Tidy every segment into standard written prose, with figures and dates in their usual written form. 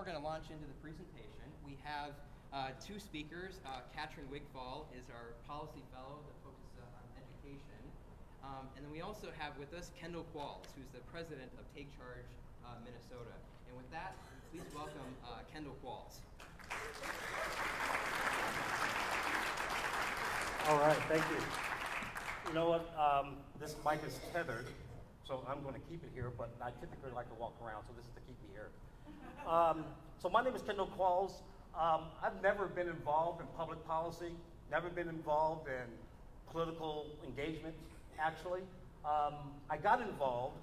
we're going to launch into the presentation. We have two speakers. Catrin Wigfall is our policy fellow that focuses on education. And then we also have with us Kendall Qualls, who's the president of Take Charge Minnesota. And with that, please welcome Kendall Qualls. All right, thank you. You know what, this mic is tethered, so I'm going to keep it here, but I typically like to walk around, so this is to keep me here. So my name is Kendall Qualls. I've never been involved in public policy, never been involved in political engagement, actually. I got involved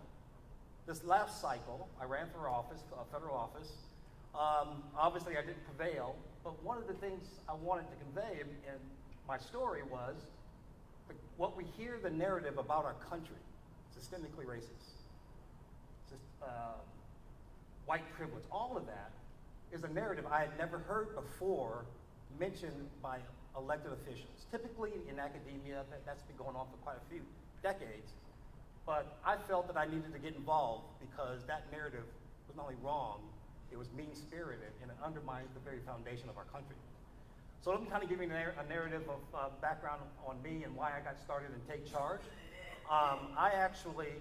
this last cycle. I ran for office, federal office. Obviously, I didn't prevail, but one of the things I wanted to convey in my story was what we hear the narrative about our country, systemically racist, white privilege, all of that is a narrative I had never heard before mentioned by elected officials. Typically in academia, that's been going on for quite a few decades, but I felt that I needed to get involved because that narrative was not only wrong, it was mean-spirited and it undermined the very foundation of our country. So let me kind of give you a narrative of background on me and why I got started in Take Charge. I actually,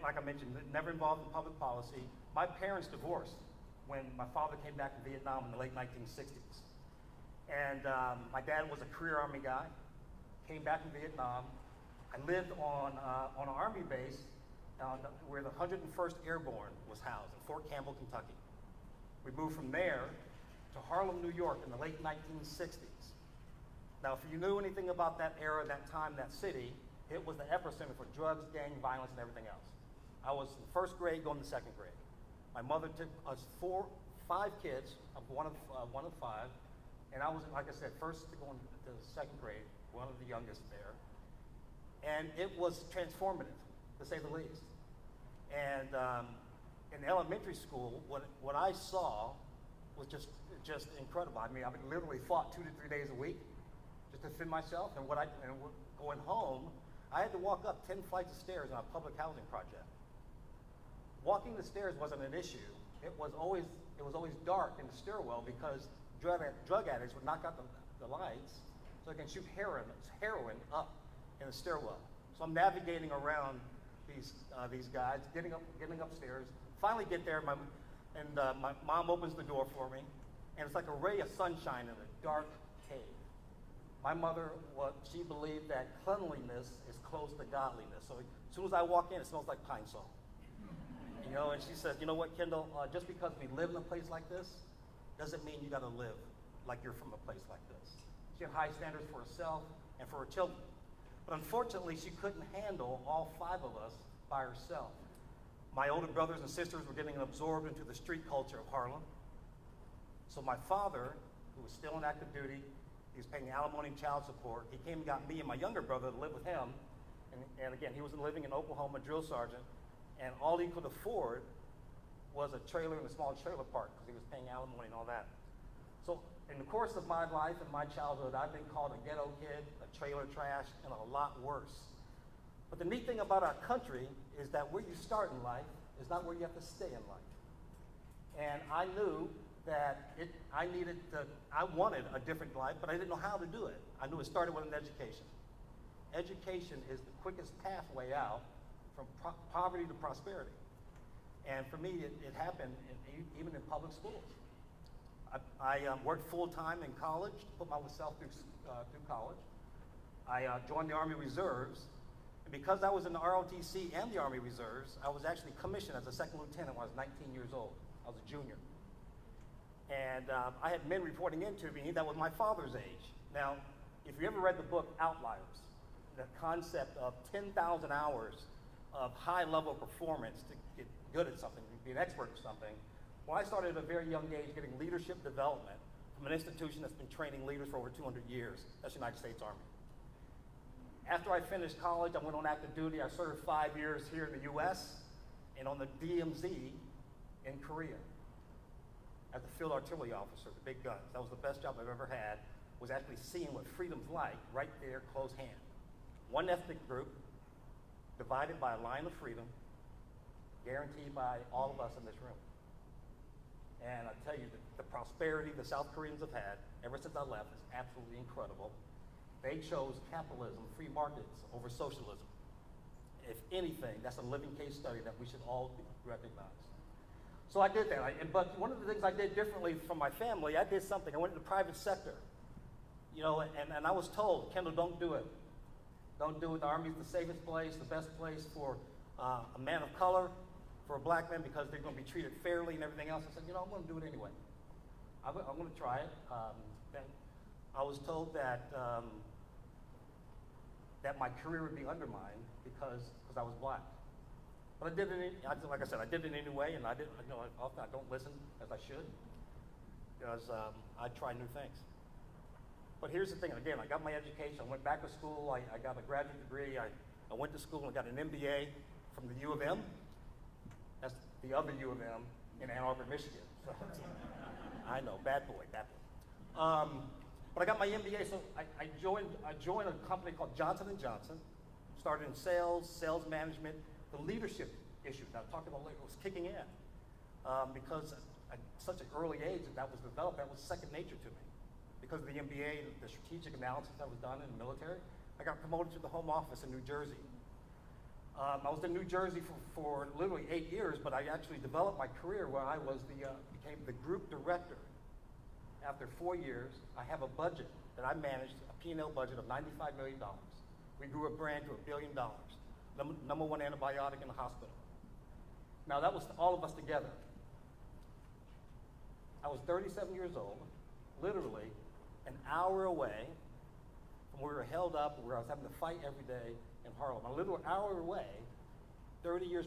like I mentioned, never involved in public policy. My parents divorced when my father came back from Vietnam in the late 1960s. And my dad was a career Army guy, came back from Vietnam. I lived on an Army base where the 101st Airborne was housed in Fort Campbell, Kentucky. We moved from there to Harlem, New York in the late 1960s. Now, if you knew anything about that era, that time, that city, it was the epicenter for drugs, gang violence, and everything else. I was in first grade going to second grade. My mother took us five kids, one of five, and I was, like I said, first going to second grade, one of the youngest there. And it was transformative, to say the least. And in elementary school, what I saw was just incredible. I mean, I literally fought 2 to 3 days a week just to defend myself. And going home, I had to walk up 10 flights of stairs on a public housing project. Walking the stairs wasn't an issue. It was always dark in the stairwell because drug addicts would knock out the lights so they can shoot heroin up in the stairwell. So I'm navigating around these guys, getting upstairs. Finally get there, my mom opens the door for me, and it's like a ray of sunshine in a dark cave. My mother, she believed that cleanliness is close to godliness. So as soon as I walk in, it smells like pine sol. You know, and she says, you know what, Kendall, just because we live in a place like this, doesn't mean you gotta live like you're from a place like this. She had high standards for herself and for her children. But unfortunately, she couldn't handle all five of us by herself. My older brothers and sisters were getting absorbed into the street culture of Harlem. So my father, who was still in active duty, he was paying alimony and child support. He came and got me and my younger brother to live with him. And again, he was living in Oklahoma, drill sergeant, and all he could afford was a trailer in a small trailer park because he was paying alimony and all that. So in the course of my life and my childhood, I've been called a ghetto kid, a trailer trash, and a lot worse. But the neat thing about our country is that where you start in life is not where you have to stay in life. And I knew that I wanted a different life, but I didn't know how to do it. I knew it started with an education. Education is the quickest pathway out from poverty to prosperity. And for me, it happened even in public schools. I worked full-time in college, put myself through college. I joined the Army Reserves. And because I was in the ROTC and the Army Reserves, I was actually commissioned as a second lieutenant when I was 19 years old. I was a junior. And I had men reporting into me that was my father's age. Now, if you ever read the book Outliers, the concept of 10,000 hours of high-level performance to get good at something, to be an expert at something, well, I started at a very young age getting leadership development from an institution that's been training leaders for over 200 years. That's the United States Army. After I finished college, I went on active duty. I served 5 years here in the US and on the DMZ in Korea as a field artillery officer, the big guns. That was the best job I've ever had, was actually seeing what freedom's like right there, close hand. One ethnic group divided by a line of freedom, guaranteed by all of us in this room. And I tell you, the prosperity the South Koreans have had ever since I left is absolutely incredible. They chose capitalism, free markets, over socialism. If anything, that's a living case study that we should all recognize. So I did that, but one of the things I did differently from my family, I did something. I went into the private sector, you know, and I was told, Kendall, don't do it. Don't do it. The Army's the safest place, the best place for a man of color, for a black man, because they're going to be treated fairly and everything else. I said, you know, I'm going to do it anyway. I'm going to try it. And I was told that that my career would be undermined because I was black. But I did it, like I said, I did it anyway, and I often I don't listen as I should, because I try new things. But here's the thing, again, I got my education, I went back to school, I got a graduate degree, I went to school and got an MBA from the U of M. That's the other U of M in Ann Arbor, Michigan. So, I know, bad boy. But I got my MBA, so I joined a company called Johnson & Johnson, started in sales management, the leadership issue that I talked about later was kicking in. Because at such an early age that was developed, that was second nature to me. Because of the MBA, the strategic analysis that was done in the military, I got promoted to the home office in New Jersey. I was in New Jersey for literally 8 years, but I actually developed my career where I was became the group director. After 4 years, I have a budget that I managed, a P&L budget of $95 million. We grew a brand to $1 billion. Number one antibiotic in the hospital. Now that was all of us together. I was 37 years old, literally an hour away from where we were held up, where I was having to fight every day in Harlem. A little hour away, 30 years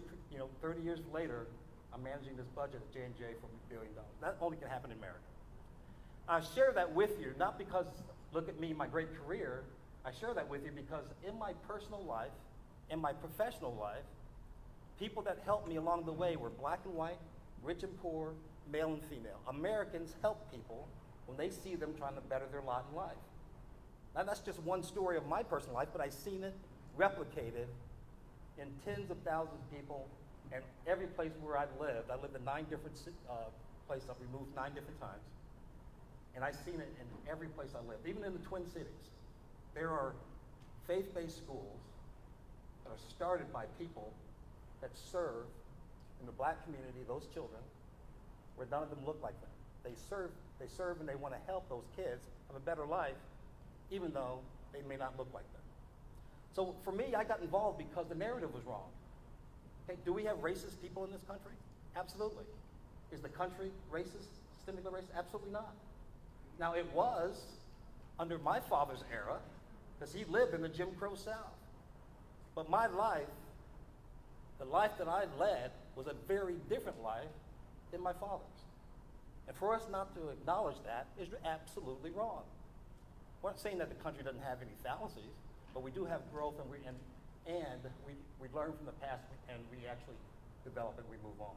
later, I'm managing this budget at J&J for $1 billion. That only can happen in America. I share that with you, not because, look at me, my great career. I share that with you because in my personal life, in my professional life, people that helped me along the way were black and white, rich and poor, male and female. Americans help people when they see them trying to better their lot in life. Now that's just one story of my personal life, but I've seen it replicated in tens of thousands of people, and every place where I've lived. I lived in 9 different places. I've moved 9 different times. And I've seen it in every place I lived, even in the Twin Cities. There are faith-based schools that are started by people that serve in the black community, those children, where none of them look like them. They serve and they want to help those kids have a better life, even though they may not look like them. So for me, I got involved because the narrative was wrong. Okay, do we have racist people in this country? Absolutely. Is the country racist, systemically racist? Absolutely not. Now it was under my father's era, because he lived in the Jim Crow South. But my life, the life that I led, was a very different life than my father's. And for us not to acknowledge that is absolutely wrong. We're not saying that the country doesn't have any fallacies, but we do have growth, and we learn from the past, and we actually develop and we move on.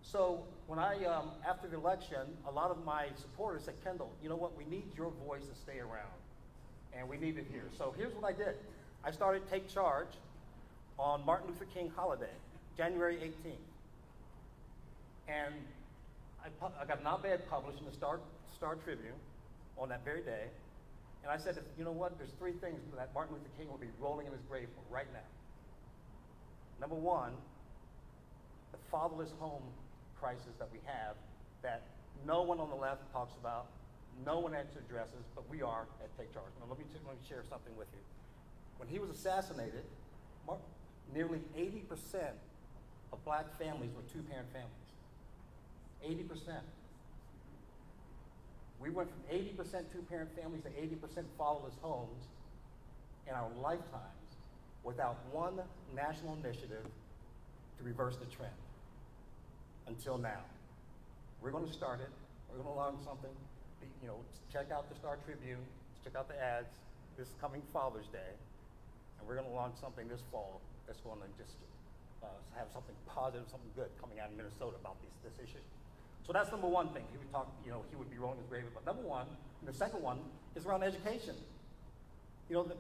So when after the election, a lot of my supporters said, Kendall, you know what, we need your voice to stay around, and we need it here. So here's what I did. I started Take Charge on Martin Luther King holiday, January 18th. And I got an op-ed published in the Star Tribune on that very day. And I said, you know what, there's 3 things that Martin Luther King will be rolling in his grave for right now. Number 1, the fatherless home crisis that we have that no one on the left talks about, no one actually addresses, but we are at Take Charge. Now let me share something with you. When he was assassinated, nearly 80% of black families were 2-parent families. 80%. We went from 80% 2-parent families to 80% fatherless homes in our lifetimes without one national initiative to reverse the trend. Until now. We're going to start it. We're going to launch something. Check out the Star Tribune. Check out the ads this coming Father's Day. And we're going to launch something this fall that's going to just have something positive, something good coming out of Minnesota about this issue. So that's number 1 thing. He would talk, he would be rolling his grave about. Number 1, and the second one is around education. The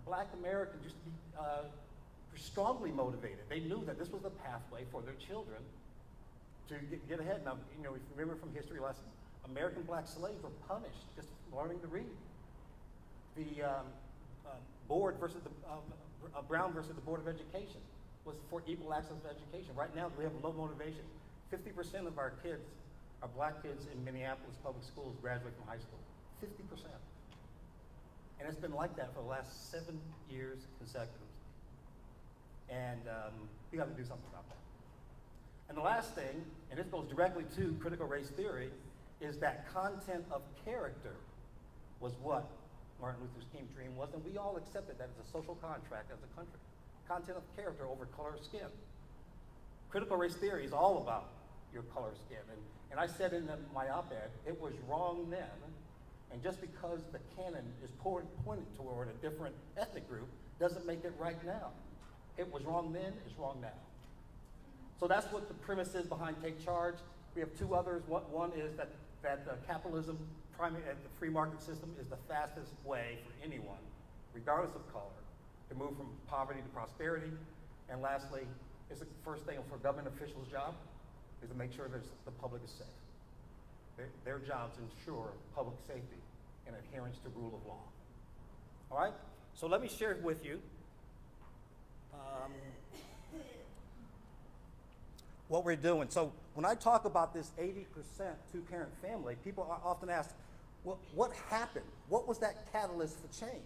black Americans used to be strongly motivated. They knew that this was the pathway for their children to get ahead. Now, if you remember from history lessons, American black slaves were punished just for learning to read. The board versus the Brown versus the Board of Education was for equal access to education. Right now, we have low motivation. 50% of our kids, our black kids in Minneapolis public schools, graduate from high school. 50%. And it's been like that for the last 7 years consecutively. And we got to do something about that. And the last thing, and this goes directly to critical race theory, is that content of character was what Martin Luther King's dream was, and we all accepted that as a social contract as a country. Content of character over color of skin. Critical race theory is all about your color of skin. And I said in my op-ed, it was wrong then, and just because the canon is pointed toward a different ethnic group doesn't make it right now. It was wrong then, it's wrong now. So that's what the premise is behind Take Charge. We have two others. One is that capitalism, the free market system, is the fastest way for anyone, regardless of color, to move from poverty to prosperity. And lastly, it's the first thing for government officials' job is to make sure that the public is safe. Their jobs ensure public safety and adherence to rule of law. All right? So let me share with you what we're doing. So when I talk about this 80% two-parent family, people often ask, well, what happened? What was that catalyst for change?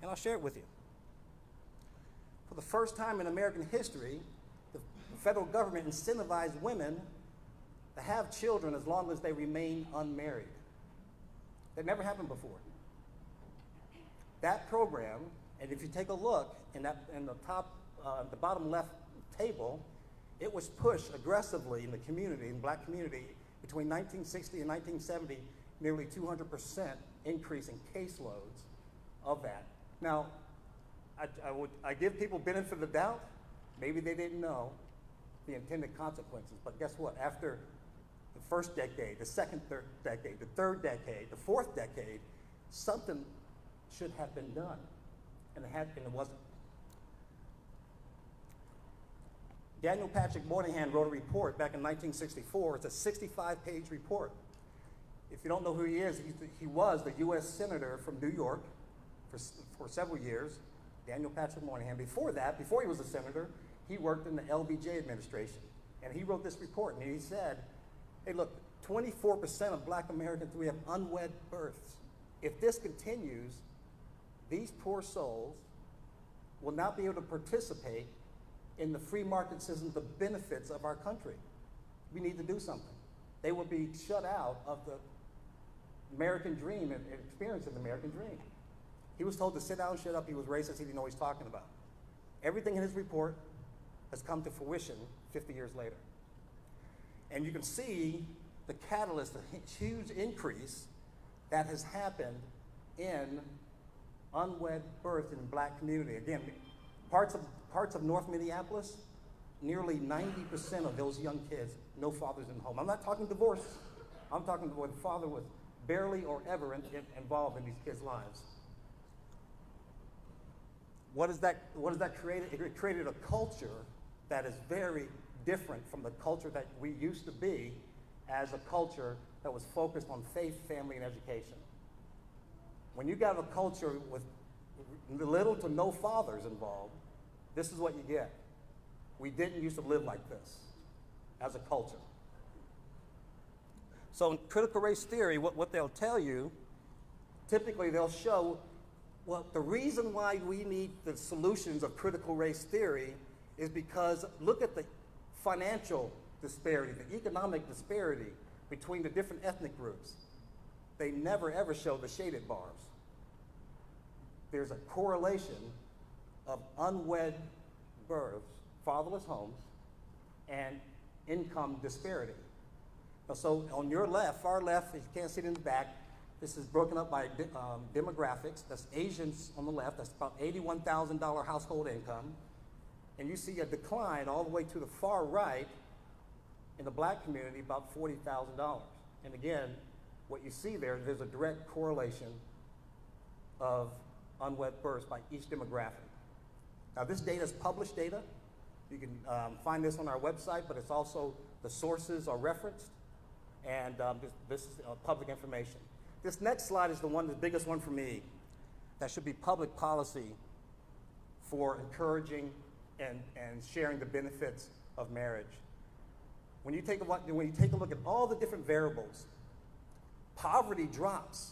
And I'll share it with you. For the first time in American history, the federal government incentivized women to have children as long as they remain unmarried. That never happened before. That program, and if you take a look in the bottom left table, it was pushed aggressively in the community, in the black community, between 1960 and 1970, nearly 200% increase in caseloads of that. Now, I give people benefit of the doubt. Maybe they didn't know the intended consequences, but guess what? After the first decade, the second decade, the third decade, the fourth decade, something should have been done, and it wasn't. Daniel Patrick Moynihan wrote a report back in 1964. It's a 65-page report. If you don't know who he is, he was the U.S. Senator from New York for several years, Daniel Patrick Moynihan. Before that, before he was a senator, he worked in the LBJ administration. And he wrote this report, and he said, hey, look, 24% of black Americans, we have unwed births. If this continues, these poor souls will not be able to participate in the free market system, the benefits of our country. We need to do something. They will be shut out of the American dream and experience of the American dream. He was told to sit down and shut up. He was racist. He didn't know what he's talking about. Everything in his report has come to fruition 50 years later. And you can see the catalyst, a huge increase that has happened in unwed birth in the black community. Again, parts of North Minneapolis, nearly 90% of those young kids, no fathers in the home. I'm not talking divorce. I'm talking where the father was barely or ever involved in these kids' lives. What does that create? It created a culture that is very different from the culture that we used to be as a culture that was focused on faith, family, and education. When you got a culture with little to no fathers involved, this is what you get. We didn't used to live like this as a culture. So in critical race theory, what they'll tell you, typically they'll show, well, the reason why we need the solutions of critical race theory is because look at the financial disparity, the economic disparity between the different ethnic groups. They never ever show the shaded bars. There's a correlation of unwed births, fatherless homes, and income disparity. So on your left, far left, if you can't see it in the back, this is broken up by demographics. That's Asians on the left. That's about $81,000 household income. And you see a decline all the way to the far right in the black community, about $40,000. And again, what you see there's a direct correlation of unwed births by each demographic. Now, this data is published data. You can find this on our website, but it's also the sources are referenced, and this is public information. This next slide is the biggest one for me. That should be public policy for encouraging and sharing the benefits of marriage. When you take a look at all the different variables, poverty drops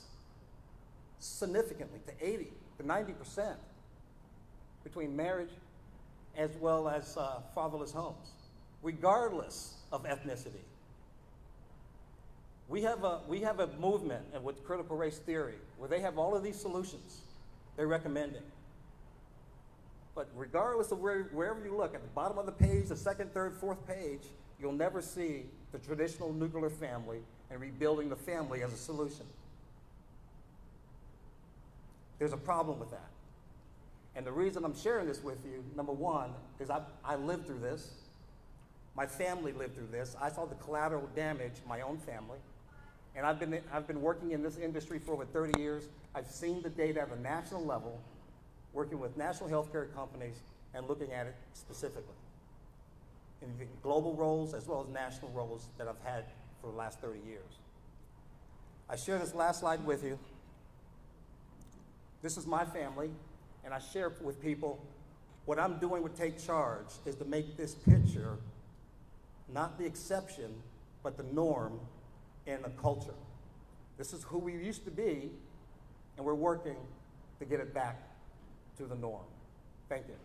significantly to 80 to 90% between marriage as well as fatherless homes, regardless of ethnicity. We have a movement with critical race theory where they have all of these solutions they're recommending. But regardless of wherever you look, at the bottom of the page, the second, third, fourth page, you'll never see the traditional nuclear family and rebuilding the family as a solution. There's a problem with that. And the reason I'm sharing this with you, number one, is I lived through this. My family lived through this. I saw the collateral damage in my own family. And I've been working in this industry for over 30 years. I've seen the data at a national level, working with national healthcare companies and looking at it specifically in the global roles as well as national roles that I've had for the last 30 years. I share this last slide with you. This is my family, and I share with people what I'm doing with Take Charge is to make this picture not the exception, but the norm in the culture. This is who we used to be, and we're working to get it back to the norm. Thank you.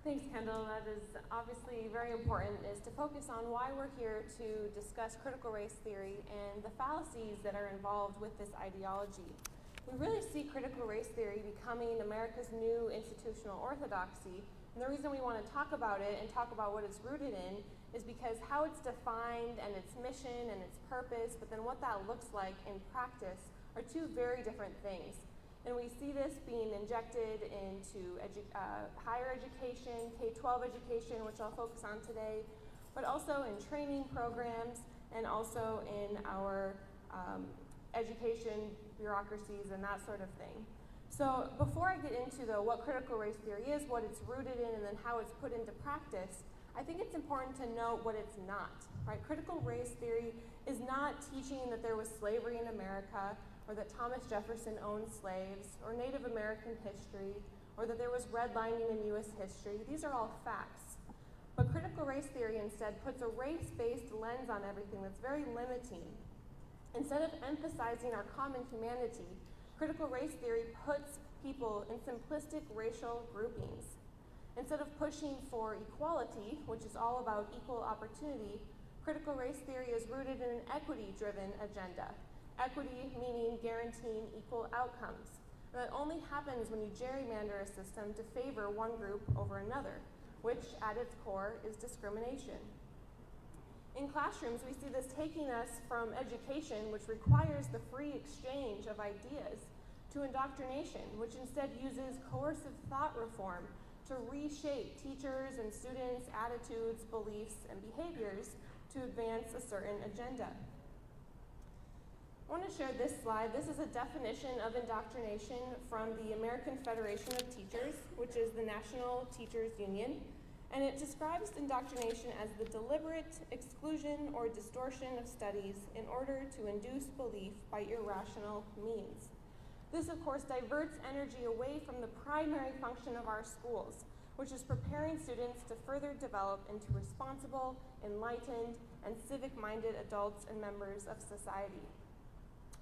Thanks, Kendall. That is obviously very important, is to focus on why we're here to discuss critical race theory and the fallacies that are involved with this ideology. We really see critical race theory becoming America's new institutional orthodoxy, and the reason we want to talk about it and talk about what it's rooted in is because how it's defined and its mission and its purpose, but then what that looks like in practice are two very different things. And we see this being injected into higher education, K-12 education, which I'll focus on today, but also in training programs and also in our education bureaucracies and that sort of thing. So before I get into what critical race theory is, what it's rooted in, and then how it's put into practice, I think it's important to note what it's not, right? Critical race theory is not teaching that there was slavery in America, or that Thomas Jefferson owned slaves, or Native American history, or that there was redlining in US history. These are all facts. But critical race theory instead puts a race-based lens on everything that's very limiting. Instead of emphasizing our common humanity, critical race theory puts people in simplistic racial groupings. Instead of pushing for equality, which is all about equal opportunity, critical race theory is rooted in an equity-driven agenda. Equity meaning guaranteeing equal outcomes. And that only happens when you gerrymander a system to favor one group over another, which at its core is discrimination. In classrooms, we see this taking us from education, which requires the free exchange of ideas, to indoctrination, which instead uses coercive thought reform to reshape teachers' and students' attitudes, beliefs, and behaviors to advance a certain agenda. I want to share this slide. This is a definition of indoctrination from the American Federation of Teachers, which is the National Teachers Union, and it describes indoctrination as the deliberate exclusion or distortion of studies in order to induce belief by irrational means. This, of course, diverts energy away from the primary function of our schools, which is preparing students to further develop into responsible, enlightened, and civic-minded adults and members of society.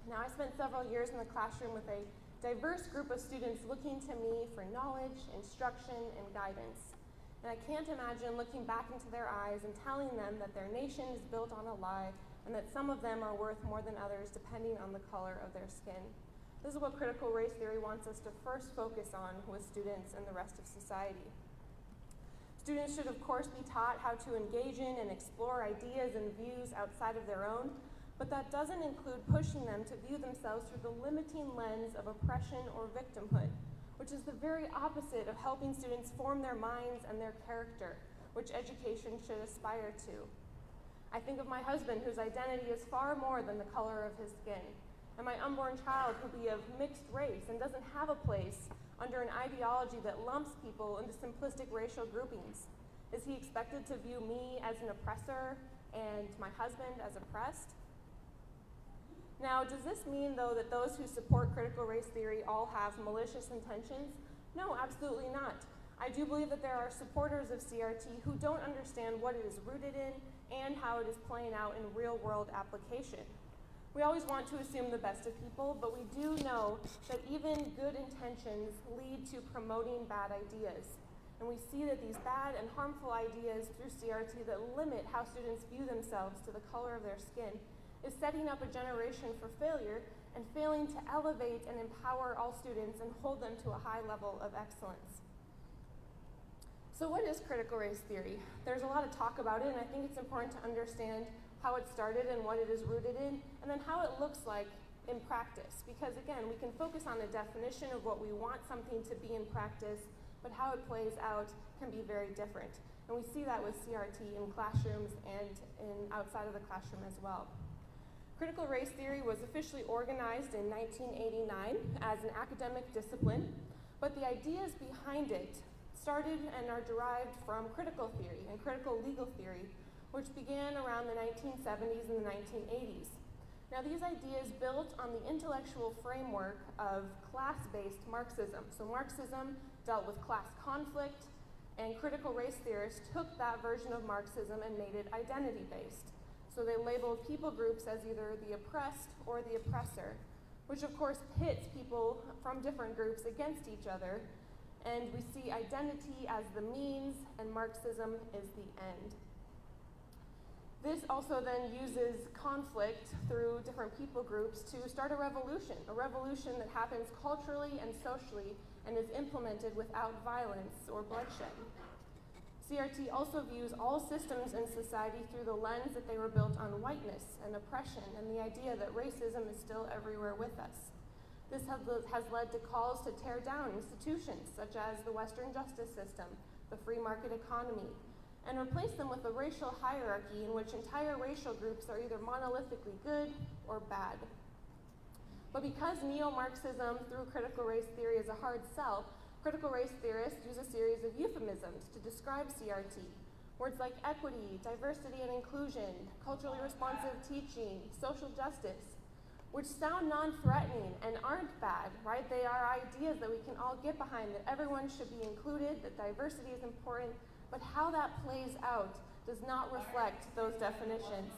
Now, I spent several years in the classroom with a diverse group of students looking to me for knowledge, instruction, and guidance. And I can't imagine looking back into their eyes and telling them that their nation is built on a lie and that some of them are worth more than others depending on the color of their skin. This is what critical race theory wants us to first focus on with students and the rest of society. Students should, of course, be taught how to engage in and explore ideas and views outside of their own, but that doesn't include pushing them to view themselves through the limiting lens of oppression or victimhood, which is the very opposite of helping students form their minds and their character, which education should aspire to. I think of my husband, whose identity is far more than the color of his skin, and my unborn child who will be of mixed race and doesn't have a place under an ideology that lumps people into simplistic racial groupings. Is he expected to view me as an oppressor and my husband as oppressed? Now, does this mean, though, that those who support critical race theory all have malicious intentions? No, absolutely not. I do believe that there are supporters of CRT who don't understand what it is rooted in and how it is playing out in real-world application. We always want to assume the best of people, but we do know that even good intentions lead to promoting bad ideas. And we see that these bad and harmful ideas through CRT that limit how students view themselves to the color of their skin is setting up a generation for failure and failing to elevate and empower all students and hold them to a high level of excellence. So what is critical race theory? There's a lot of talk about it, and I think it's important to understand how it started and what it is rooted in, and then how it looks like in practice. Because again, we can focus on the definition of what we want something to be in practice, but how it plays out can be very different. And we see that with CRT in classrooms and outside of the classroom as well. Critical race theory was officially organized in 1989 as an academic discipline, but the ideas behind it started and are derived from critical theory and critical legal theory, which began around the 1970s and the 1980s. Now, these ideas built on the intellectual framework of class-based Marxism. So Marxism dealt with class conflict, and critical race theorists took that version of Marxism and made it identity-based. So they labeled people groups as either the oppressed or the oppressor, which of course pits people from different groups against each other. And we see identity as the means and Marxism is the end. This also then uses conflict through different people groups to start a revolution that happens culturally and socially and is implemented without violence or bloodshed. CRT also views all systems in society through the lens that they were built on whiteness and oppression and the idea that racism is still everywhere with us. This has led to calls to tear down institutions such as the Western justice system, the free market economy, and replace them with a racial hierarchy in which entire racial groups are either monolithically good or bad. But because neo-Marxism through critical race theory is a hard sell, critical race theorists use a series of euphemisms to describe CRT. Words like equity, diversity and inclusion, culturally responsive teaching, social justice, which sound non-threatening and aren't bad, right? They are ideas that we can all get behind, that everyone should be included, that diversity is important, but how that plays out does not reflect those definitions.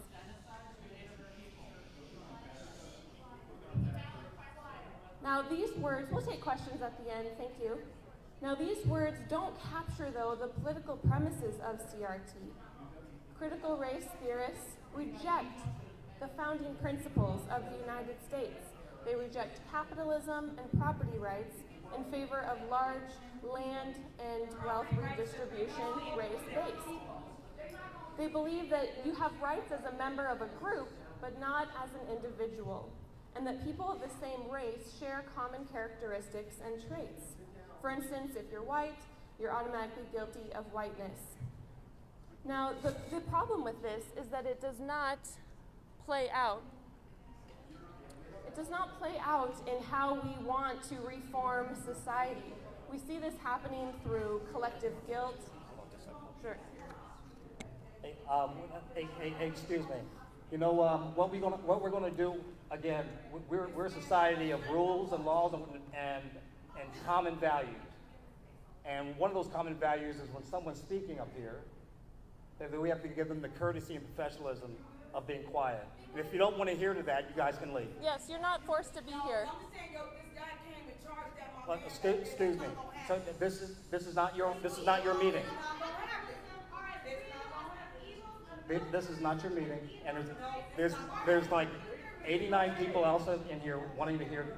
Now these words, we'll take questions at the end, thank you. Now these words don't capture, though, the political premises of CRT. Critical race theorists reject the founding principles of the United States. They reject capitalism and property rights in favor of large land and wealth redistribution race-based. They believe that you have rights as a member of a group, but not as an individual, and that people of the same race share common characteristics and traits. For instance, if you're white, you're automatically guilty of whiteness. Now, the problem with this is that it does not play out. It does not play out in how we want to reform society. We see this happening through collective guilt. Sure. Hey, excuse me. You know what we're gonna do again? We're a society of rules and laws and common values. And one of those common values is when someone's speaking up here, that we have to give them the courtesy and professionalism of being quiet. And if you don't want to hear to that, you guys can leave. Yes, you're not forced to be here. I'm just saying, this guy came and charged that my man. Excuse me. So this is not your meeting. This is not your meeting, and there's like 89 people else in here wanting to hear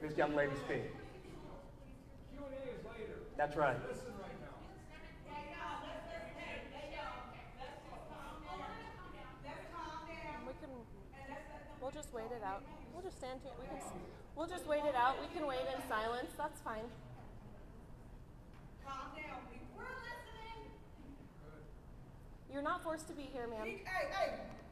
this young lady speak. Q&A is later. That's right. Listen right now. We'll just wait it out. We'll just stand here. We'll just wait it out. We can wait in silence. That's fine. Calm down. We're listening. You're not forced to be here, ma'am. Hey,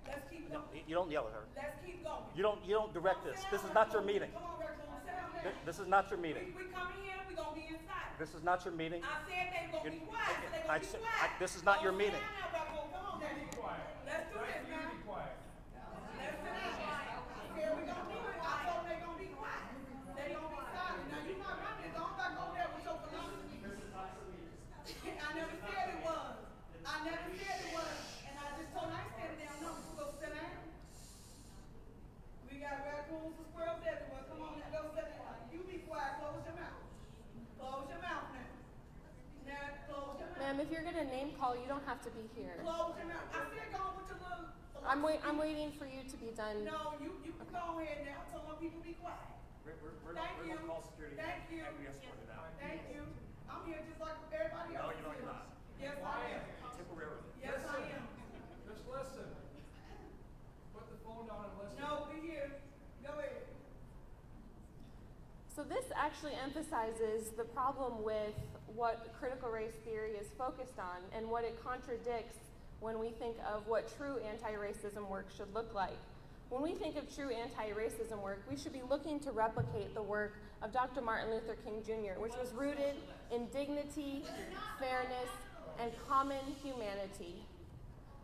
let's keep No, going. you don't yell at her. Let's keep going. You don't direct this. This is not your meeting. Come on, Raccoon, sit down there. This is not your meeting. We coming here, we gonna be inside. This is not your meeting. I said they gonna be quiet, so they I gonna be said- quiet. this is not your Sit meeting. down now, Raccoon, come on, Daddy. Be quiet. Let's do this, You man. be quiet. Let's sit down. Here we gonna be, I told them they gonna be quiet. They gonna be silent. Now, you not running, don't back over there with your philosophy. I never said it was. I never said it was. And I just told her, I said it down, no, you go sit down. We got raccoons and squirrels everywhere. Come on now, go sit down. You be quiet, close your mouth. Close your mouth now. Now, close your mouth. Ma'am, if you're gonna name call, you don't have to be here. Close your mouth. I said go on with your little I'm philosophy. waiting for you to be done. No, you can go ahead now. Tell my people be quiet. We're Thank you. gonna call security. Thank you. And we escorted out. Thank you. I'm here just like everybody else. No, you're not. Yes, I am. Temporarily. Yes, I am. Just listen. Put the phone down and listen. No, be here. Go ahead. So this actually emphasizes the problem with what critical race theory is focused on and what it contradicts when we think of what true anti-racism work should look like. When we think of true anti-racism work, we should be looking to replicate the work of Dr. Martin Luther King Jr., which was rooted in dignity, fairness, and common humanity.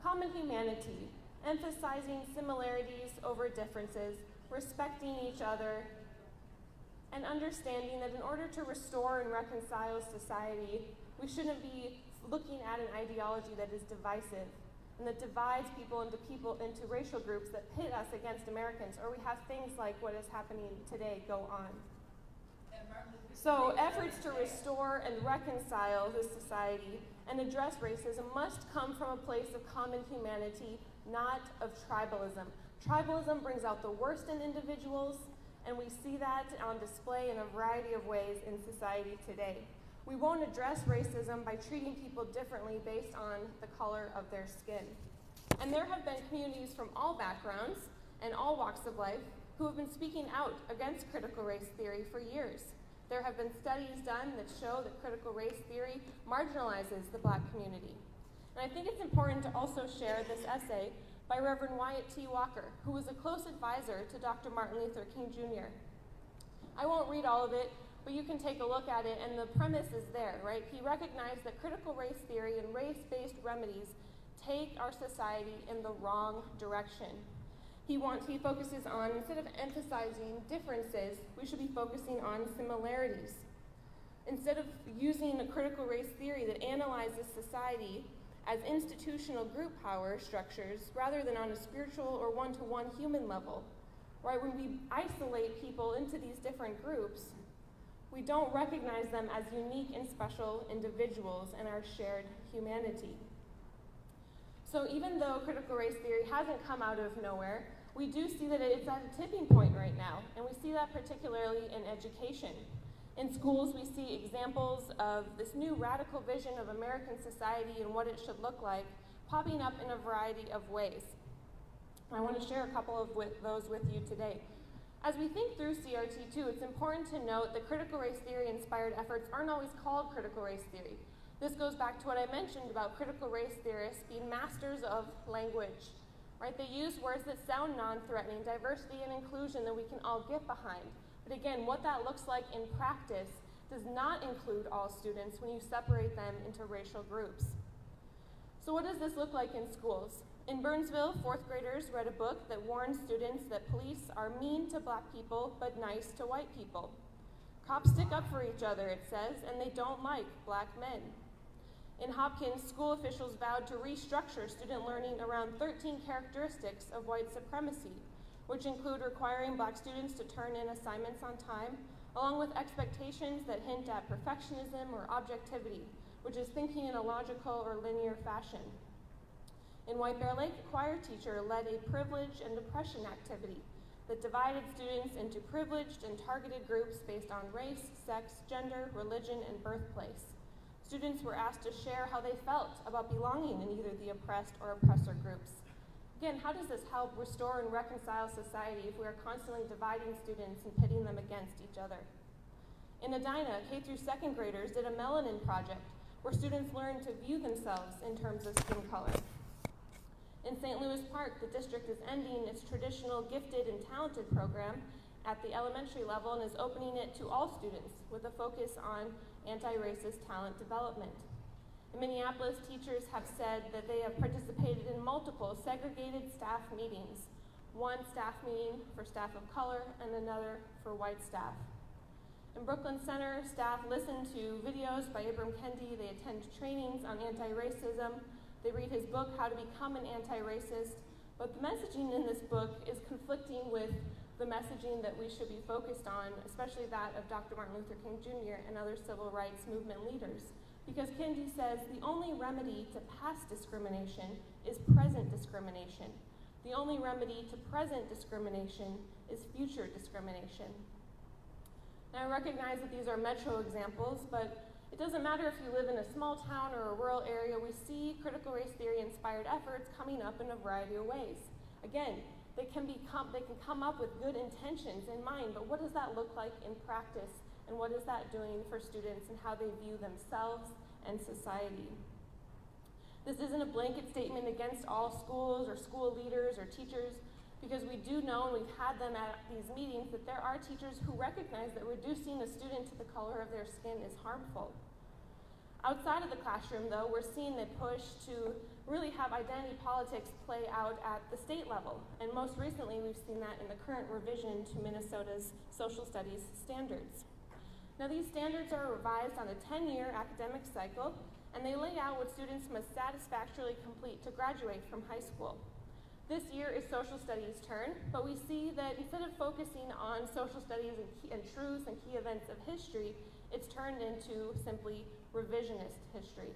Common humanity, emphasizing similarities over differences, respecting each other, and understanding that in order to restore and reconcile society, we shouldn't be looking at an ideology that is divisive and that divides people into racial groups that pit us against Americans, or we have things like what is happening today go on. So efforts to restore and reconcile this society and address racism must come from a place of common humanity, not of tribalism. Tribalism brings out the worst in individuals, and we see that on display in a variety of ways in society today. We won't address racism by treating people differently based on the color of their skin. And there have been communities from all backgrounds and all walks of life who have been speaking out against critical race theory for years. There have been studies done that show that critical race theory marginalizes the Black community. And I think it's important to also share this essay by Reverend Wyatt T. Walker, who was a close advisor to Dr. Martin Luther King Jr. I won't read all of it, but you can take a look at it, and the premise is there, right? He recognized that critical race theory and race-based remedies take our society in the wrong direction. He focuses on, instead of emphasizing differences, we should be focusing on similarities. Instead of using a critical race theory that analyzes society as institutional group power structures rather than on a spiritual or one-to-one human level, right? When we isolate people into these different groups, we don't recognize them as unique and special individuals in our shared humanity. So even though critical race theory hasn't come out of nowhere, we do see that it's at a tipping point right now, and we see that particularly in education. In schools, we see examples of this new radical vision of American society and what it should look like popping up in a variety of ways. I want to share a couple of those with you today. As we think through CRT2, it's important to note that critical race theory-inspired efforts aren't always called critical race theory. This goes back to what I mentioned about critical race theorists being masters of language, right? They use words that sound non-threatening, diversity and inclusion that we can all get behind. But again, what that looks like in practice does not include all students when you separate them into racial groups. So what does this look like in schools? In Burnsville, 4th graders read a book that warns students that police are mean to Black people but nice to white people. Cops stick up for each other, it says, and they don't like Black men. In Hopkins, school officials vowed to restructure student learning around 13 characteristics of white supremacy, which include requiring Black students to turn in assignments on time, along with expectations that hint at perfectionism or objectivity, which is thinking in a logical or linear fashion. In White Bear Lake, a choir teacher led a privilege and oppression activity that divided students into privileged and targeted groups based on race, sex, gender, religion, and birthplace. Students were asked to share how they felt about belonging in either the oppressed or oppressor groups. Again, how does this help restore and reconcile society if we are constantly dividing students and pitting them against each other? In Edina, K through 2nd graders did a melanin project where students learned to view themselves in terms of skin color. In St. Louis Park, the district is ending its traditional gifted and talented program at the elementary level and is opening it to all students with a focus on anti-racist talent development. In Minneapolis, teachers have said that they have participated in multiple segregated staff meetings, one staff meeting for staff of color and another for white staff. In Brooklyn Center, staff listen to videos by Ibram Kendi, they attend trainings on anti-racism, they read his book, How to Become an Anti-Racist, but the messaging in this book is conflicting with the messaging that we should be focused on, especially that of Dr. Martin Luther King Jr. and other civil rights movement leaders. Because Kendi says the only remedy to past discrimination is present discrimination. The only remedy to present discrimination is future discrimination. Now, I recognize that these are metro examples, but it doesn't matter if you live in a small town or a rural area, we see critical race theory-inspired efforts coming up in a variety of ways. Again, they can come up with good intentions in mind, but what does that look like in practice, and what is that doing for students and how they view themselves and society? This isn't a blanket statement against all schools or school leaders or teachers, because we do know, and we've had them at these meetings, that there are teachers who recognize that reducing a student to the color of their skin is harmful. Outside of the classroom, though, we're seeing the push to really have identity politics play out at the state level. And most recently, we've seen that in the current revision to Minnesota's social studies standards. Now, these standards are revised on a 10-year academic cycle, and they lay out what students must satisfactorily complete to graduate from high school. This year is social studies' turn, but we see that instead of focusing on social studies and truths and key events of history, it's turned into simply revisionist history.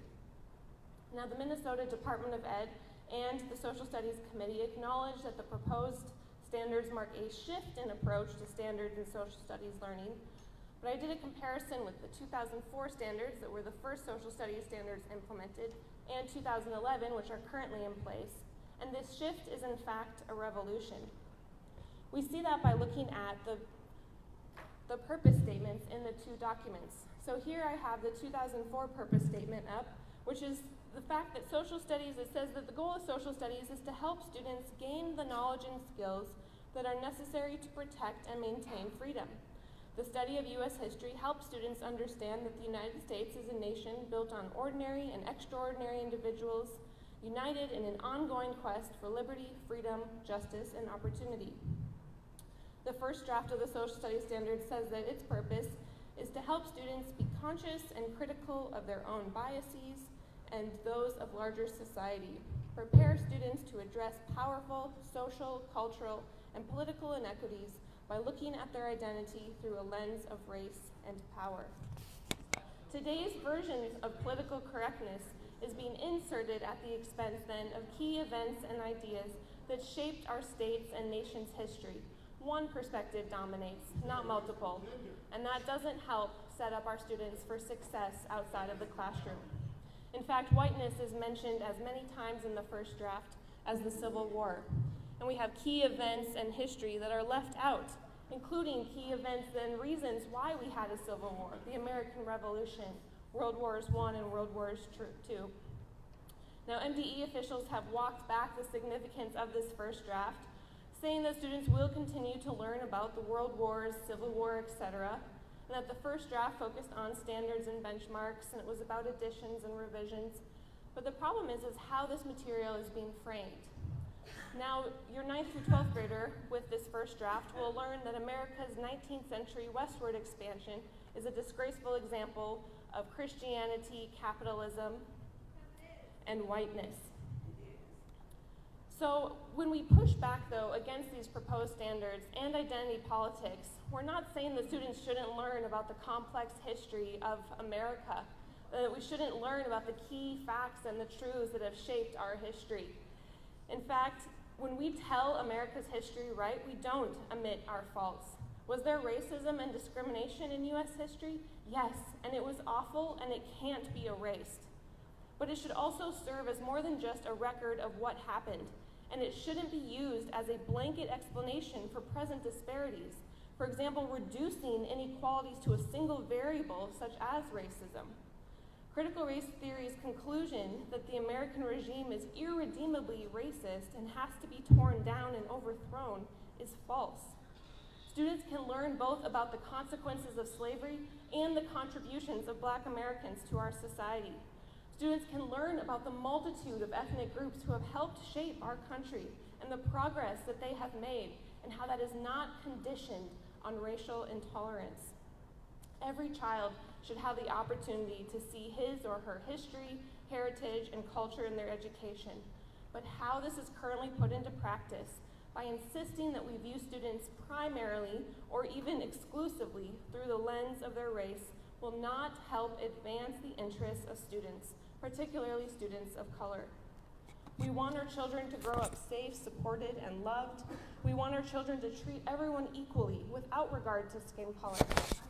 Now, the Minnesota Department of Ed and the Social Studies Committee acknowledge that the proposed standards mark a shift in approach to standards in social studies learning, but I did a comparison with the 2004 standards that were the first social studies standards implemented and 2011, which are currently in place. And this shift is in fact a revolution. We see that by looking at the purpose statements in the two documents. So here I have the 2004 purpose statement up, which is the fact that social studies, it says that the goal of social studies is to help students gain the knowledge and skills that are necessary to protect and maintain freedom. The study of U.S. history helps students understand that the United States is a nation built on ordinary and extraordinary individuals united in an ongoing quest for liberty, freedom, justice, and opportunity. The first draft of the Social Studies Standards says that its purpose is to help students be conscious and critical of their own biases and those of larger society, prepare students to address powerful social, cultural, and political inequities by looking at their identity through a lens of race and power. Today's versions of political correctness is being inserted at the expense then of key events and ideas that shaped our state's and nation's history. One perspective dominates, not multiple, and that doesn't help set up our students for success outside of the classroom. In fact, whiteness is mentioned as many times in the first draft as the Civil War, and we have key events and history that are left out, including key events and reasons why we had a Civil War, the American Revolution, World Wars I and World Wars II. Now, MDE officials have walked back the significance of this first draft, saying that students will continue to learn about the World Wars, Civil War, etc., and that the first draft focused on standards and benchmarks, and it was about additions and revisions. But the problem is how this material is being framed. Now, your 9th through 12th grader with this first draft will learn that America's 19th century westward expansion is a disgraceful example of Christianity, capitalism, and whiteness. So when we push back, though, against these proposed standards and identity politics, we're not saying that students shouldn't learn about the complex history of America, that we shouldn't learn about the key facts and the truths that have shaped our history. In fact, when we tell America's history right, we don't omit our faults. Was there racism and discrimination in U.S. history? Yes, and it was awful, and it can't be erased. But it should also serve as more than just a record of what happened, and it shouldn't be used as a blanket explanation for present disparities. For example, reducing inequalities to a single variable, such as racism. Critical race theory's conclusion that the American regime is irredeemably racist and has to be torn down and overthrown is false. Students can learn both about the consequences of slavery and the contributions of Black Americans to our society. Students can learn about the multitude of ethnic groups who have helped shape our country and the progress that they have made and how that is not conditioned on racial intolerance. Every child should have the opportunity to see his or her history, heritage, and culture in their education. But how this is currently put into practice, by insisting that we view students primarily or even exclusively through the lens of their race, will not help advance the interests of students, particularly students of color. We want our children to grow up safe, supported, and loved. We want our children to treat everyone equally without regard to skin color.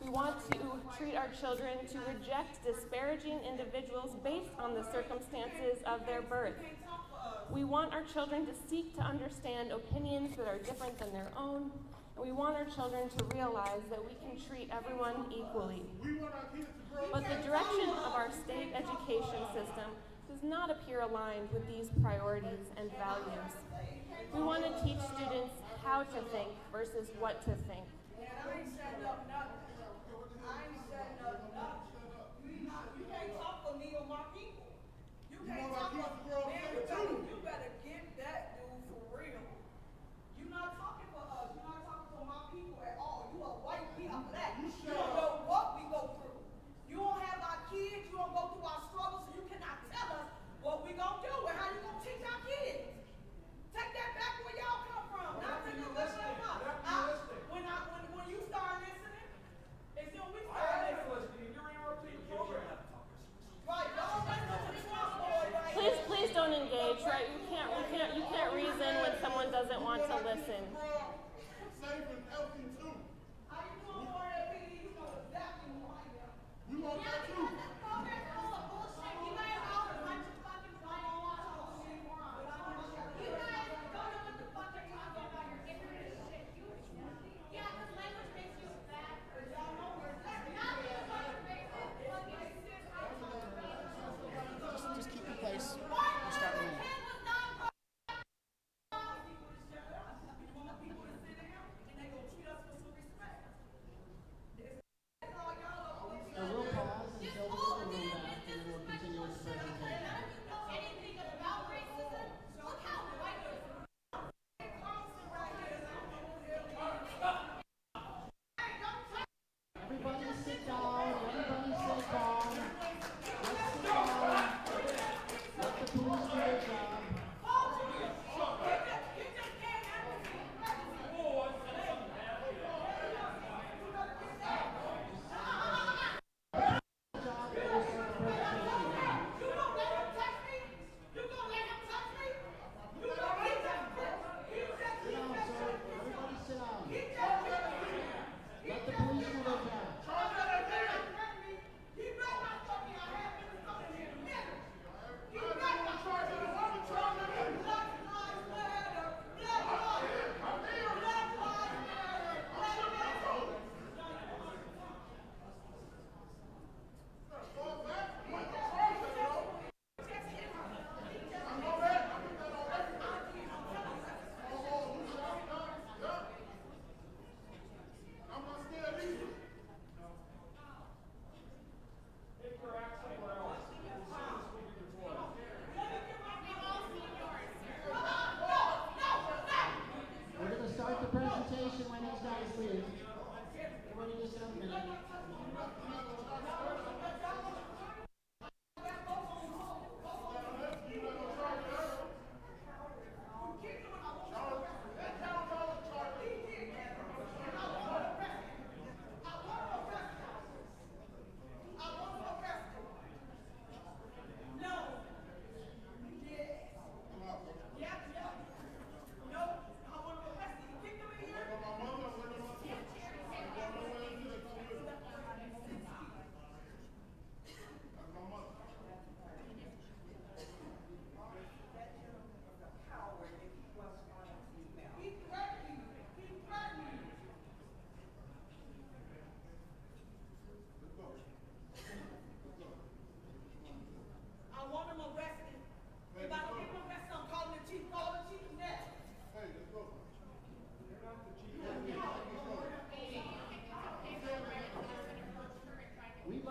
We want to treat our children to reject disparaging individuals based on the circumstances of their birth. We want our children to seek to understand opinions that are different than their own. And we want our children to realize that we can treat everyone equally. But the direction of our state education system does not appear aligned with these priorities and values. We want to teach students how to think versus what to think. And I ain't setting up nothing. I ain't setting up nothing. You can't talk for me or my people. You can't talk for man, you better get that dude for real. You're not talking for us. You're not talking for my people at all. You are white people for that. You don't know what we go through. You don't have our kids. You don't go through our struggles, so you cannot tell us what we gonna do and how you gonna teach our kids. Take that back where y'all come from. Not take a listen. When you start listening,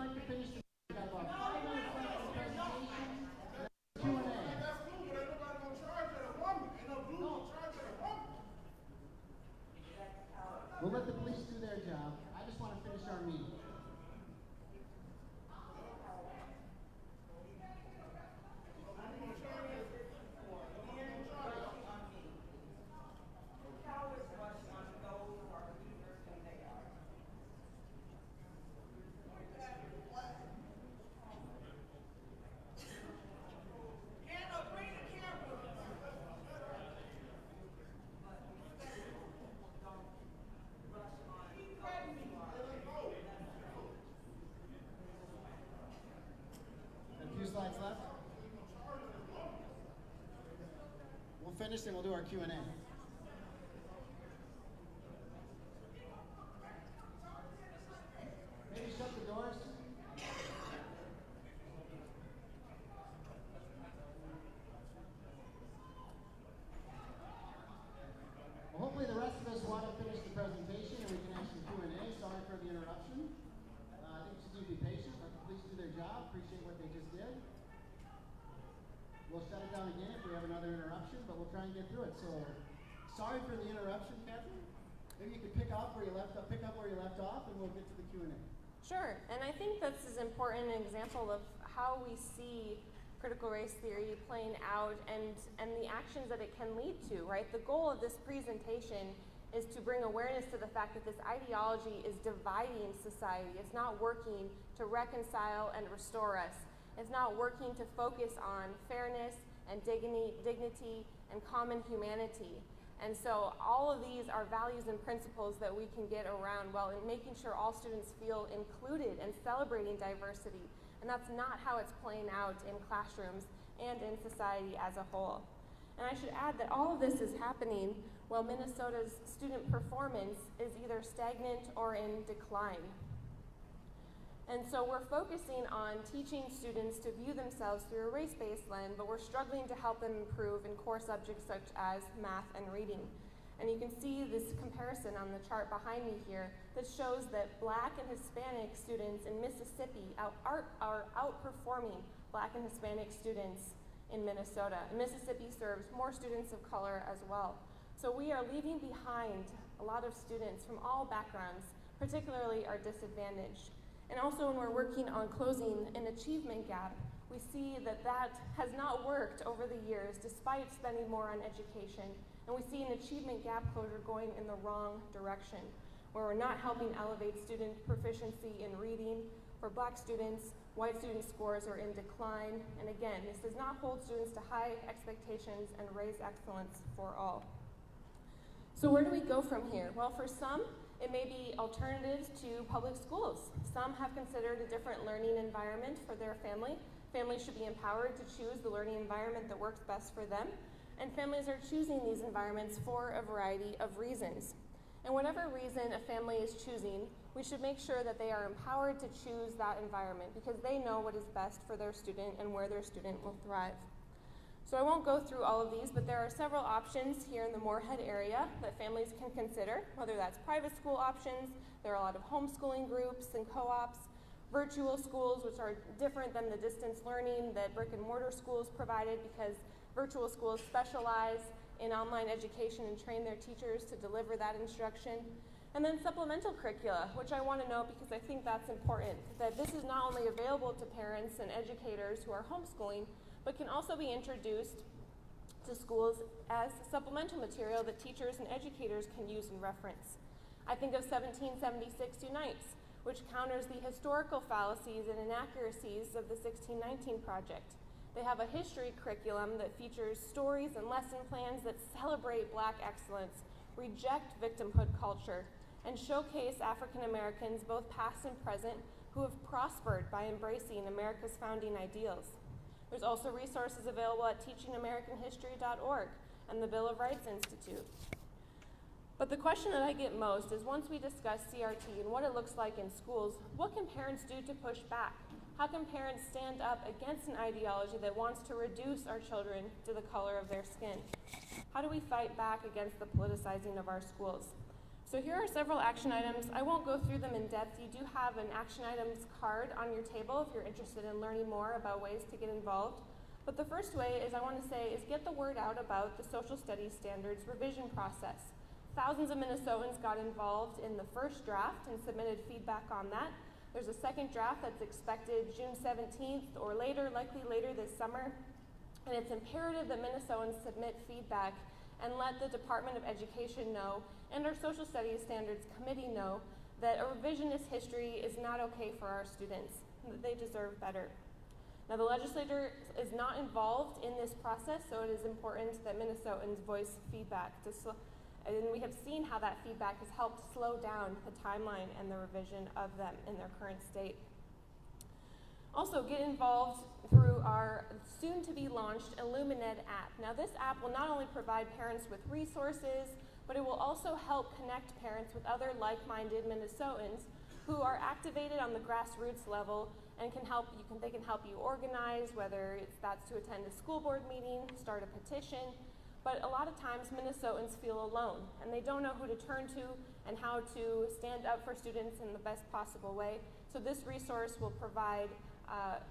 like to finish the we got about 5 minutes left of the presentation. Q&A. That's cool, but ain't nobody gonna charge at a woman. Ain't no blue gonna charge at a woman. We'll let the police do their job. I just want to finish our meeting. Slides left. We'll finish and we'll do our Q&A. Maybe shut the doors. Well, hopefully the rest of us want to finish the presentation and we can have some Q&A. Sorry for the interruption. I think you just need to be patient. Let the police do their job. Appreciate what they just did. We'll shut it down again if we have another interruption, but we'll try and get through it. So, sorry for the interruption, Catrin. Maybe you could pick up where you left off, and we'll get to the Q&A. Sure, and I think this is an important example of how we see critical race theory playing out and the actions that it can lead to, right? The goal of this presentation is to bring awareness to the fact that this ideology is dividing society. It's not working to reconcile and restore us. It's not working to focus on fairness and dignity and common humanity. And so all of these are values and principles that we can get around while in making sure all students feel included and celebrating diversity. And that's not how it's playing out in classrooms and in society as a whole. And I should add that all of this is happening while Minnesota's student performance is either stagnant or in decline. And so we're focusing on teaching students to view themselves through a race-based lens, but we're struggling to help them improve in core subjects such as math and reading. And you can see this comparison on the chart behind me here that shows that Black and Hispanic students in Mississippi are outperforming Black and Hispanic students in Minnesota. And Mississippi serves more students of color as well. So we are leaving behind a lot of students from all backgrounds, particularly our disadvantaged. And also when we're working on closing an achievement gap, we see that that has not worked over the years despite spending more on education. And we see an achievement gap closure going in the wrong direction, where we're not helping elevate student proficiency in reading. For Black students, white student scores are in decline. And again, this does not hold students to high expectations and raise excellence for all. So where do we go from here? Well, for some, it may be alternatives to public schools. Some have considered a different learning environment for their family. Families should be empowered to choose the learning environment that works best for them. And families are choosing these environments for a variety of reasons. And whatever reason a family is choosing, we should make sure that they are empowered to choose that environment because they know what is best for their student and where their student will thrive. So I won't go through all of these, but there are several options here in the Moorhead area that families can consider, whether that's private school options. There are a lot of homeschooling groups and co-ops, virtual schools, which are different than the distance learning that brick and mortar schools provided because virtual schools specialize in online education and train their teachers to deliver that instruction. And then supplemental curricula, which I want to note because I think that's important, that this is not only available to parents and educators who are homeschooling, but can also be introduced to schools as supplemental material that teachers and educators can use and reference. I think of 1776 Unites, which counters the historical fallacies and inaccuracies of the 1619 Project. They have a history curriculum that features stories and lesson plans that celebrate Black excellence, reject victimhood culture, and showcase African Americans, both past and present, who have prospered by embracing America's founding ideals. There's also resources available at teachingamericanhistory.org and the Bill of Rights Institute. But the question that I get most is once we discuss CRT and what it looks like in schools, what can parents do to push back? How can parents stand up against an ideology that wants to reduce our children to the color of their skin? How do we fight back against the politicizing of our schools? So here are several action items. I won't go through them in depth. You do have an action items card on your table if you're interested in learning more about ways to get involved. But the first way is I want to say is get the word out about the social studies standards revision process. Thousands of Minnesotans got involved in the first draft and submitted feedback on that. There's a second draft that's expected June 17th or later, likely later this summer. And it's imperative that Minnesotans submit feedback and let the Department of Education know and our Social Studies Standards Committee know that a revisionist history is not okay for our students, that they deserve better. Now, the legislature is not involved in this process, so it is important that Minnesotans voice feedback. And we have seen how that feedback has helped slow down the timeline and the revision of them in their current state. Also, get involved through our soon-to-be-launched Illumined app. Now, this app will not only provide parents with resources, but it will also help connect parents with other like-minded Minnesotans who are activated on the grassroots level and they can help you organize, whether that's to attend a school board meeting, start a petition. But a lot of times Minnesotans feel alone and they don't know who to turn to and how to stand up for students in the best possible way. So this resource will provide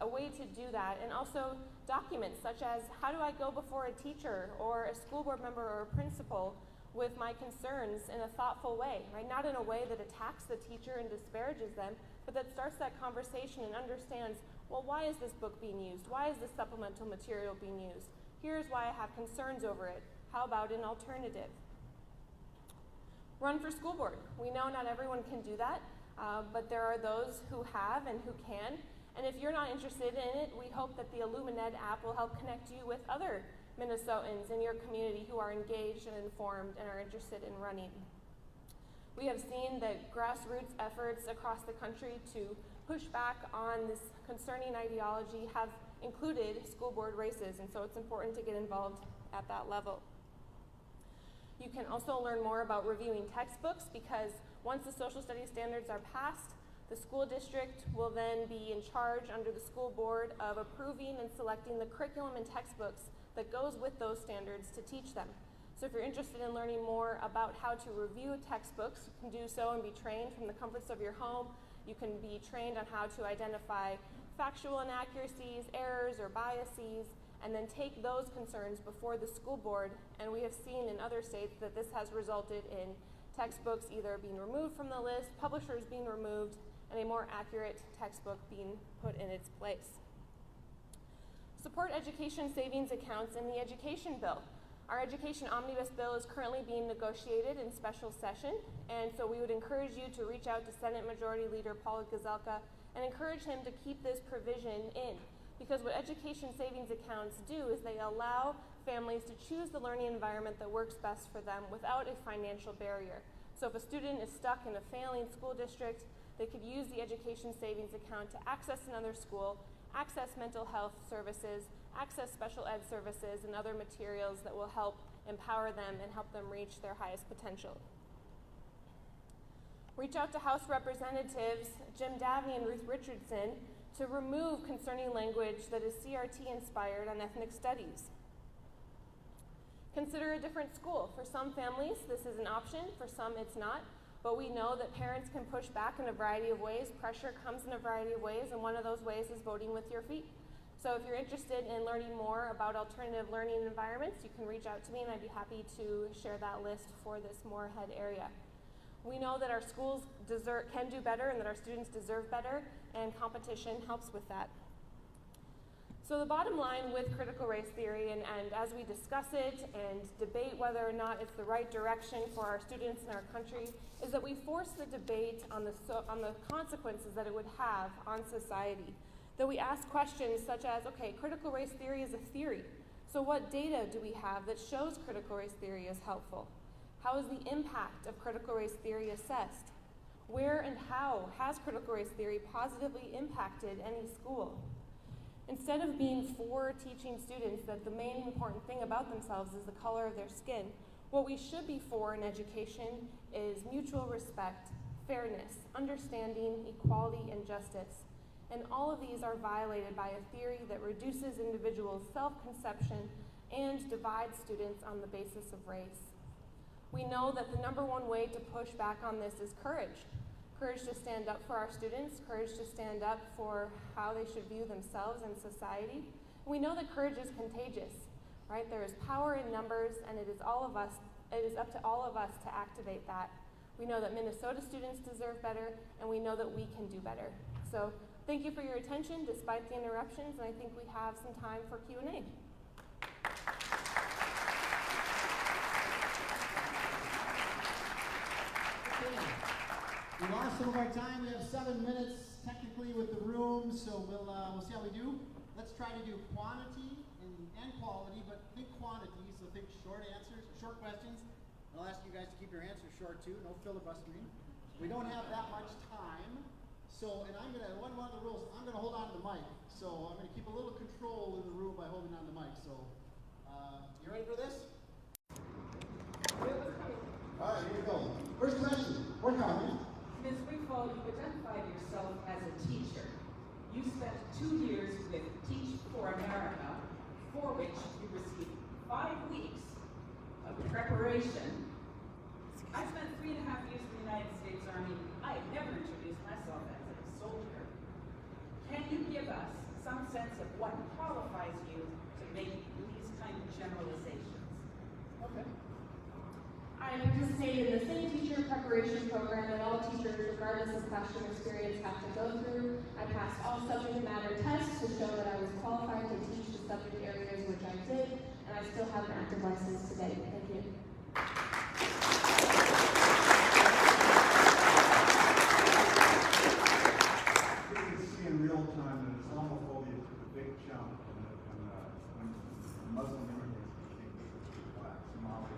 a way to do that, and also documents such as how do I go before a teacher or a school board member or a principal with my concerns in a thoughtful way, right? Not in a way that attacks the teacher and disparages them, but that starts that conversation and understands, well, why is this book being used? Why is this supplemental material being used? Here's why I have concerns over it. How about an alternative? Run for school board. We know not everyone can do that, but there are those who have and who can. And if you're not interested in it, we hope that the Illumined app will help connect you with other Minnesotans in your community who are engaged and informed and are interested in running. We have seen that grassroots efforts across the country to push back on this concerning ideology have included school board races, and so it's important to get involved at that level. You can also learn more about reviewing textbooks, because once the social studies standards are passed, the school district will then be in charge under the school board of approving and selecting the curriculum and textbooks that goes with those standards to teach them. So if you're interested in learning more about how to review textbooks, you can do so and be trained from the comforts of your home. You can be trained on how to identify factual inaccuracies, errors, or biases, and then take those concerns before the school board. And we have seen in other states that this has resulted in textbooks either being removed from the list, publishers being removed, and a more accurate textbook being put in its place. Support education savings accounts in the education bill. Our education omnibus bill is currently being negotiated in special session, and so we would encourage you to reach out to Senate Majority Leader Paul Gazelka and encourage him to keep this provision in, because what education savings accounts do is they allow families to choose the learning environment that works best for them without a financial barrier. So if a student is stuck in a failing school district, they could use the education savings account to access another school, access mental health services, access special ed services, and other materials that will help empower them and help them reach their highest potential. Reach out to House Representatives Jim Davney and Ruth Richardson to remove concerning language that is CRT inspired on ethnic studies. Consider a different school. For some families, this is an option. For some, it's not. But we know that parents can push back in a variety of ways. Pressure comes in a variety of ways, and one of those ways is voting with your feet. So if you're interested in learning more about alternative learning environments, you can reach out to me, and I'd be happy to share that list for this Moorhead area. We know that our schools can do better and that our students deserve better, and competition helps with that. So the bottom line with critical race theory, and as we discuss it and debate whether or not it's the right direction for our students in our country, is that we force the debate on the consequences that it would have on society. That we ask questions such as, okay, critical race theory is a theory, so what data do we have that shows critical race theory is helpful? How is the impact of critical race theory assessed? Where and how has critical race theory positively impacted any school? Instead of being for teaching students that the main important thing about themselves is the color of their skin, what we should be for in education is mutual respect, fairness, understanding, equality, and justice. And all of these are violated by a theory that reduces individuals' self-conception and divides students on the basis of race. We know that the number one way to push back on this is courage. Courage to stand up for our students, courage to stand up for how they should view themselves and society. And we know that courage is contagious, right? There is power in numbers, and it is up to all of us to activate that. We know that Minnesota students deserve better, and we know that we can do better. So thank you for your attention despite the interruptions, and I think we have some time for Q&A. We lost some of our time. We have 7 minutes technically with the room, so we'll see how we do. Let's try to do quantity and quality, but think quantity, so think short answers, short questions. I'll ask you guys to keep your answers short too, no filibustering. We don't have that much time, so, and one of the rules, I'm gonna hold on to the mic, so I'm gonna keep a little control in the room by holding on to the mic, so, you ready for this? All right, here we go. First question, or comment. Ms. Wigfall, you identified yourself as a teacher. You spent 2 years with Teach for America, for which you received 5 weeks of preparation. I spent 3.5 years in the United States Army. I have never introduced myself as a soldier. Can you give us some sense of what qualifies you to make these kind of generalizations? Okay. I participated in the same teacher preparation program that all teachers, regardless of classroom experience, have to go through. I passed all subject matter tests to show that I was qualified to teach the subject areas which I did, and I still have an active license today. Thank you. You can see in real time that Islamophobia took a big jump when Muslim immigrants became black, Somali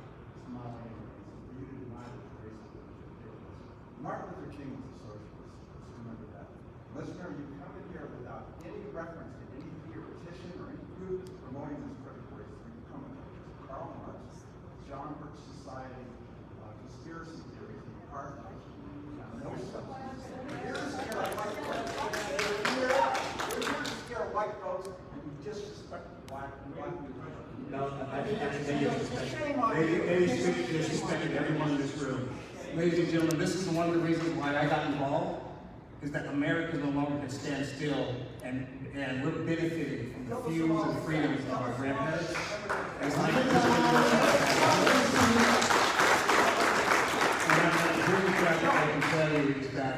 immigrants. For you to deny that racism is ridiculous. Martin Luther King was a socialist. Let's remember that. Let's remember you come in here without any reference to any theoretician or any group that's promoting this critical race theory. You come in with Karl Marx, John Birch Society, conspiracy theories, and apartheid. No substance. You're here to scare white folks. You're here to scare white folks, and you disrespect black people. No, I think maybe speak disrespecting everyone in this room. Ladies and gentlemen, this is one of the reasons why I got involved, is that America no longer can stand still, and we're benefiting from the views and freedoms of our grandparents. And so I can tell you is that,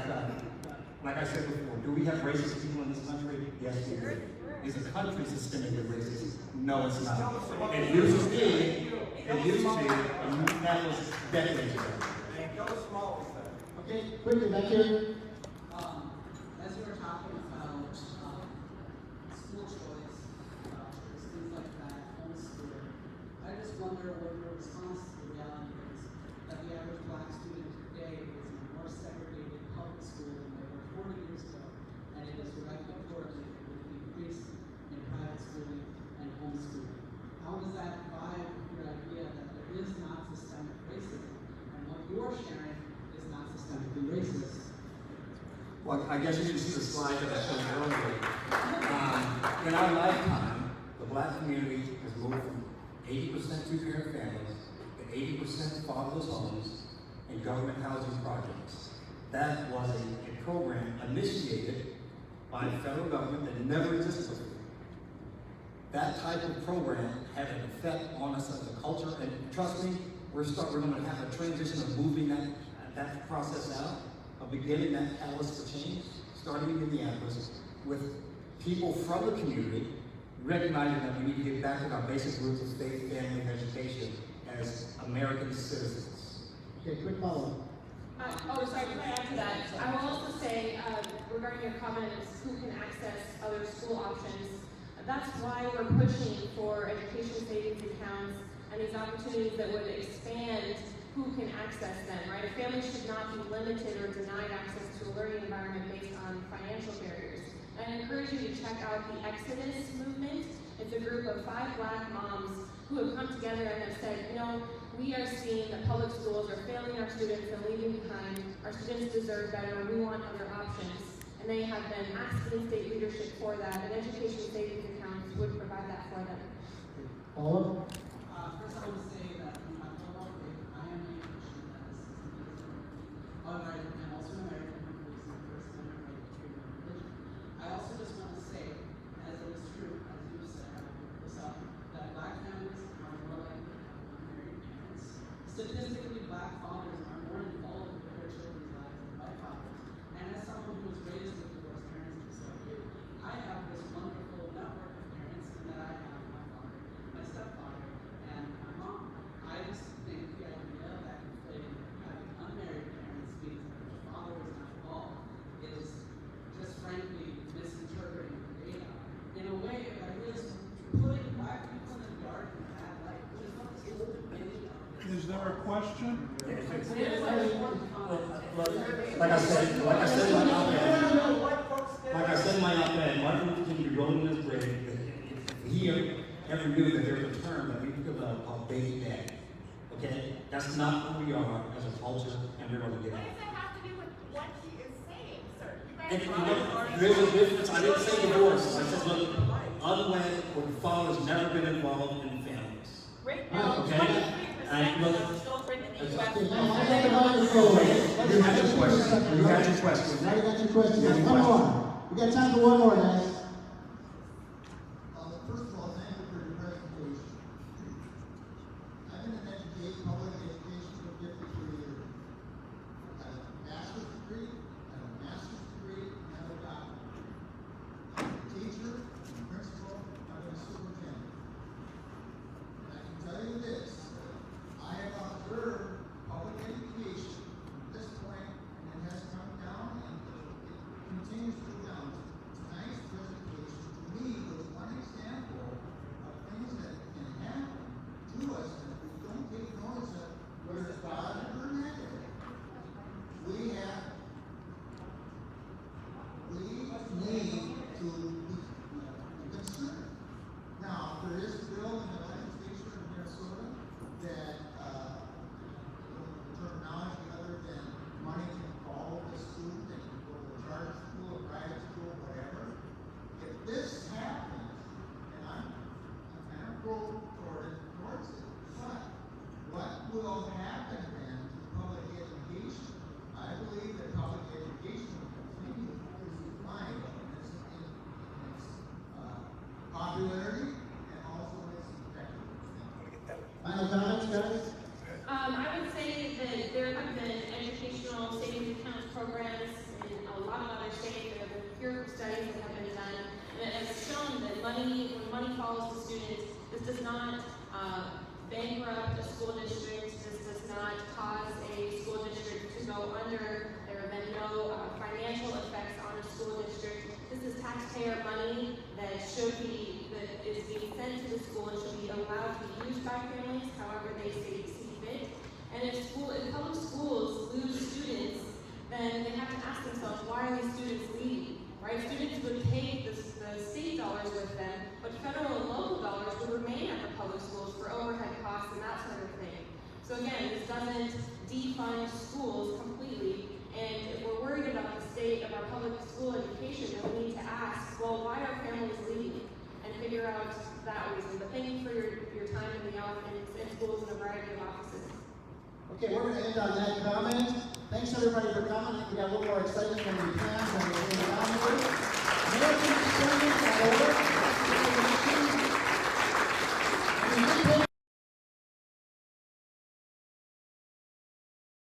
like I said before, do we have racist people in this country? Yes, we do. Is the country systemically racist? No, it's not. It used to be, and that was decades ago. Okay, quickly, back here. As you were talking about school choice, things like that, homeschooling, I just wonder what your response to the reality is that the average black student today is in a more segregated public school than they were 40 years ago, and it is directly correlated with the increase in private schooling and homeschooling. How does that vibe with your idea that there is not systemic racism, and what you're sharing is not systemically racist? Well, I guess you should see the slide that I showed earlier. In our lifetime, the black community has moved from 80% two-parent families to 80% fatherless homes and government housing projects. That was a program initiated by the federal government that never existed before. That type of program had an effect on us as a culture, and trust me, we're going to have a transition of moving that process out, of beginning that catalyst for change, starting in Minneapolis, with people from the community recognizing that we need to get back to our basic roots of faith, family, and education as American citizens. Okay, quick follow-up. Sorry, can I add to that? I will also say, regarding your comments, who can access other school options, that's why we're pushing for education savings accounts and these opportunities that would expand who can access them, right? A family should not be limited or denied access to a learning environment based on financial barriers. And I encourage you to check out the Exodus movement. It's a group of 5 black moms who have come together and have said, you know, we are seeing that public schools are failing our students and leaving behind. Our students deserve better. We want other options. And they have been asking state leadership for that, and education savings accounts would provide that for them. Follow-up? First, I want to say that I am a willingness brave. If he ever knew that there was a term that we developed called baby daddy, okay? That's not who we are as a culture, and we're going to get What out. does that have to do with what he is saying, sir? And you know, there's a difference. I didn't say divorce. I said, look, unwed or the father's never been involved in families. Right now, Okay. 23% of children in the U.S. You had your question. You had your question. Now you got your question. One more. We got time for one more, guys. First of all, thank you for your presentation. I've been in public education for 53 years. I have a master's degree, and I have a doctorate. I'm a teacher, I'm a principal, I'm a superintendent. And I can tell you this, I have observed public education from this point, and it has come down, and it continues to go down. Tonight's presentation, to me, was one example of things that can happen to us if we don't take notice of whether it's positive or negative. We need to be concerned. Now, there is a bill in the legislature in Minnesota that, terminology other than money can follow the student, they can go to a charter school, a private school, whatever. If this happens, and I'm kind of towards it, but what will happen then to public education? I believe that public education will continue to decline in its popularity and also its effectiveness. Final comments, guys? I would say that there have been educational savings account programs in a lot of other states. There have been empirical studies that have been done, and it has shown that when money follows the students, this does not bankrupt a school district. This does not cause a school district to go under. There have been no financial effects on a school district. This is taxpayer money that is being sent to the school and should be allowed to be used by families however they see fit. And if public schools lose students, then they have to ask themselves, why are these students leaving? Right? Students would take the state dollars with them, but federal and local dollars would remain at the public schools for overhead costs and that sort of thing. So again, this doesn't defund schools completely. And if we're worried about the state of our public school education, then we need to ask, well, why are families leaving? And figure out that reason. But thank you for your time in the office, in schools in a variety of offices. Okay, we're going to end on that comment. Thanks everybody for coming. I think we got a little more excitement than we planned when we came down here. American Students at Work.